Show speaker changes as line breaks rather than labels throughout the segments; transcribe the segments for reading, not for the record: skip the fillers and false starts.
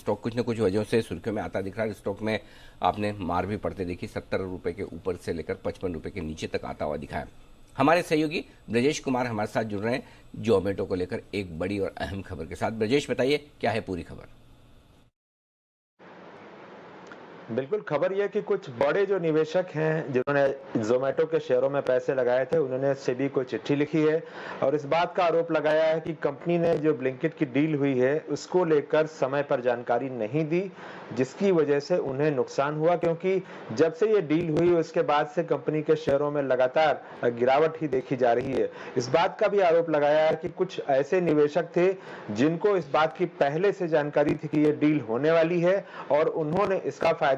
Stock कुछ न कुछ वजहों से सुर्खियों में आता दिख रहा है। स्टॉक में आपने मार भी पड़ते देखी, 70 रुपए के ऊपर से लेकर 55 रुपए के नीचे तक आता हुआ दिखा है। हमारे सहयोगी ब्रजेश कुमार हमारे साथ जुड़ रहे हैं जोमेटो को लेकर एक बड़ी और अहम खबर के साथ। ब्रजेश, बताइए क्या है पूरी खबर।
बिल्कुल, खबर यह कि कुछ बड़े जो निवेशक हैं जिन्होंने जोमेटो के शेयरों में पैसे लगाए थे, उन्होंने सेबी को चिट्ठी लिखी है और इस बात का आरोप लगाया है कि कंपनी ने जो ब्लिंकिट की डील हुई है उसको लेकर समय पर जानकारी नहीं दी, जिसकी वजह से उन्हें नुकसान हुआ। क्योंकि जब से ये डील हुई उसके बाद से कंपनी के शेयरों में लगातार गिरावट ही देखी जा रही है। इस बात का भी आरोप लगाया है कि कुछ ऐसे निवेशक थे जिनको इस बात की पहले से जानकारी थी कि ये डील होने वाली है और उन्होंने इसका फायदा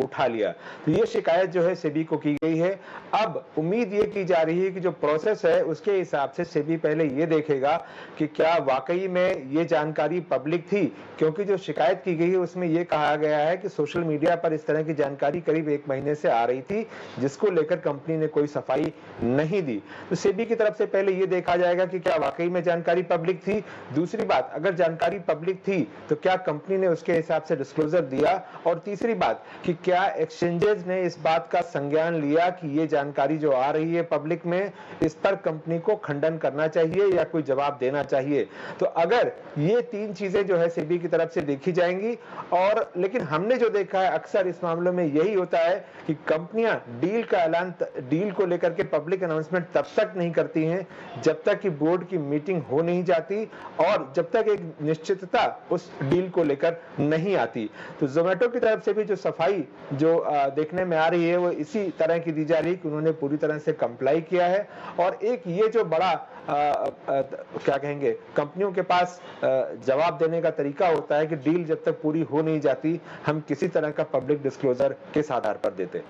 उठा लिया। तो ये शिकायत जो है सेबी को की गई है। अब उम्मीद ये की जा रही है कि जो प्रोसेस है उसके हिसाब से सेबी पहले ये देखेगा कि क्या वाकई में ये जानकारी पब्लिक थी, क्योंकि जो शिकायत की गई है उसमें ये कहा गया है कि सोशल मीडिया पर इस तरह की जानकारी करीब 1 महीने से आ रही थी, जिसको लेकर कंपनी ने कोई सफाई नहीं दी। तो सेबी की तरफ से पहले ये देखा जाएगा कि क्या वाकई में जानकारी पब्लिक थी। दूसरी बात, अगर जानकारी पब्लिक थी तो क्या कंपनी ने उसके हिसाब से डिस्क्लोजर दिया, और तीसरी बात कि क्या एक्सचेंजेस ने इस बात का संज्ञान लिया कि ये जानकारी जो आ रही है पब्लिक में, इस पर कंपनी को खंडन करना चाहिए या कोई जवाब देना चाहिए। तो अगर ये 3 चीजें जो है सेबी की तरफ से देखी जाएंगी। और लेकिन हमने जो देखा है अक्सर इस मामलों में यही होता है कि कंपनियां डील का ऐलान, डील को लेकर के पब्लिक अनाउंसमेंट तब तक नहीं करती हैं जब तक कि बोर्ड की मीटिंग हो नहीं जाती और जब तक एक निश्चितता उस डील को लेकर नहीं आती। तो जोमेटो की तरफ से भी जो सफाई जो देखने में आ रही है वो इसी तरह की दी जा रही है कि उन्होंने पूरी तरह से कंप्लाई किया है। और एक ये जो बड़ा क्या कहेंगे, कंपनियों के पास जवाब देने का तरीका होता है कि डील जब तक पूरी हो नहीं जाती हम किसी तरह का पब्लिक डिस्क्लोजर किस आधार पर देते।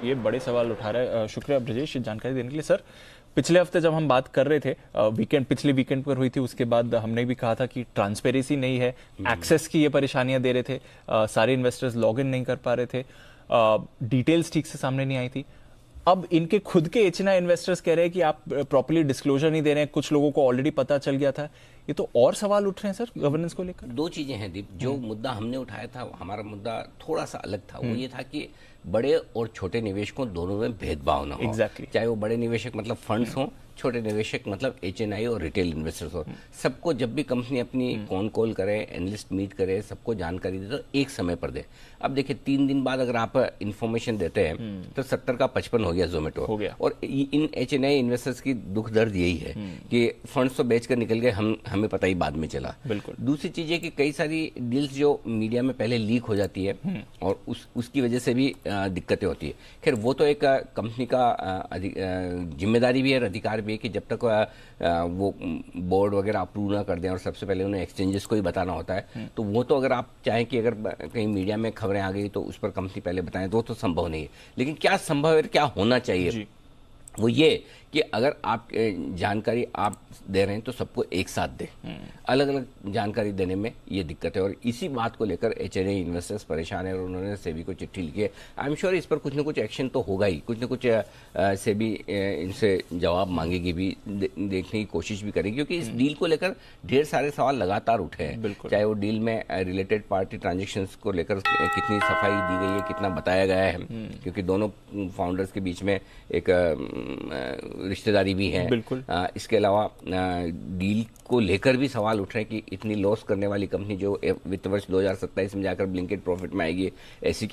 ये बड़े सवाल उठा रहा है। शुक्रिया ब्रजेश जानकारी देने के लिए। सर, पिछले हफ्ते जब हम बात कर रहे थे, पिछले वीकेंड पर हुई थी, उसके बाद हमने भी कहा था कि ट्रांसपेरेंसी नहीं है, एक्सेस की ये परेशानियां दे रहे थे, सारे इन्वेस्टर्स लॉग इन नहीं कर पा रहे थे, डिटेल्स ठीक से सामने नहीं आई थी। अब इनके खुद के एचएनआई इन्वेस्टर्स कह रहे हैं कि आप प्रॉपर्ली डिस्क्लोजर नहीं दे रहे हैं, कुछ लोगों को ऑलरेडी पता चल गया था। ये तो और सवाल उठ रहे हैं सर गवर्नेंस को लेकर।
2 चीजें हैं दीप। जो मुद्दा हमने उठाया था, हमारा मुद्दा थोड़ा सा अलग था। वो ये था कि बड़े और छोटे निवेशकों दोनों में भेदभाव ना हो। चाहे वो बड़े निवेशक मतलब फंड्स हों, छोटे निवेशक मतलब एचएनआई और रिटेल इन्वेस्टर्स हो, सबको जब भी कंपनी अपनी कॉन कॉल करे, एनालिस्ट मीट करे, सबको जानकारी दे तो एक समय पर दे। अब देखिए 3 दिन बाद अगर आप इंफॉर्मेशन देते हैं तो 70 का 55 हो गया जोमेटो हो गया। और इन एचएनआई इन्वेस्टर्स की दुख दर्द यही है कि फंड्स तो बेचकर निकल गए, हमें पता ही बाद में चला। बिल्कुल। दूसरी चीज है कि कई सारी डील्स जो मीडिया में पहले लीक हो जाती है और उसकी वजह से भी दिक्कतें होती है। खैर वो तो एक कंपनी का जिम्मेदारी भी है, अधिकार भी है कि जब तक वो बोर्ड वगैरह अप्रूव ना कर दें और सबसे पहले उन्हें एक्सचेंजेस को ही बताना होता है। तो वो तो अगर आप चाहें कि अगर कहीं मीडिया में खबरें आ गई तो उस पर कंपनी पहले बताएं, तो वो तो संभव नहीं है। लेकिन क्या संभव है, क्या होना चाहिए, वो ये कि अगर आप जानकारी आप दे रहे हैं तो सबको एक साथ दें। अलग अलग जानकारी देने में ये दिक्कत है और इसी बात को लेकर एचएनआई इन्वेस्टर्स परेशान है और उन्होंने सेबी को चिट्ठी लिखी है। आई एम श्योर इस पर कुछ न कुछ एक्शन तो होगा ही, कुछ न कुछ सेबी इनसे जवाब मांगेगी भी, देखने की कोशिश भी करेगी, क्योंकि इस डील को लेकर ढेर सारे सवाल लगातार उठे हैं। चाहे वो डील में रिलेटेड पार्टी ट्रांजेक्शन को लेकर कितनी सफाई दी गई है, कितना बताया गया है, क्योंकि दोनों फाउंडर्स के बीच में एक रिश्तेदारी भी है। बिल्कुल। इसके अलावा डील को लेकर भी सवाल उठ रहे हैं कि इतनी लॉस करने वाली कंपनी जो वित्त वर्ष 2027 में जाकर ब्लिंकिट प्रॉफिट में आएगी, ऐसी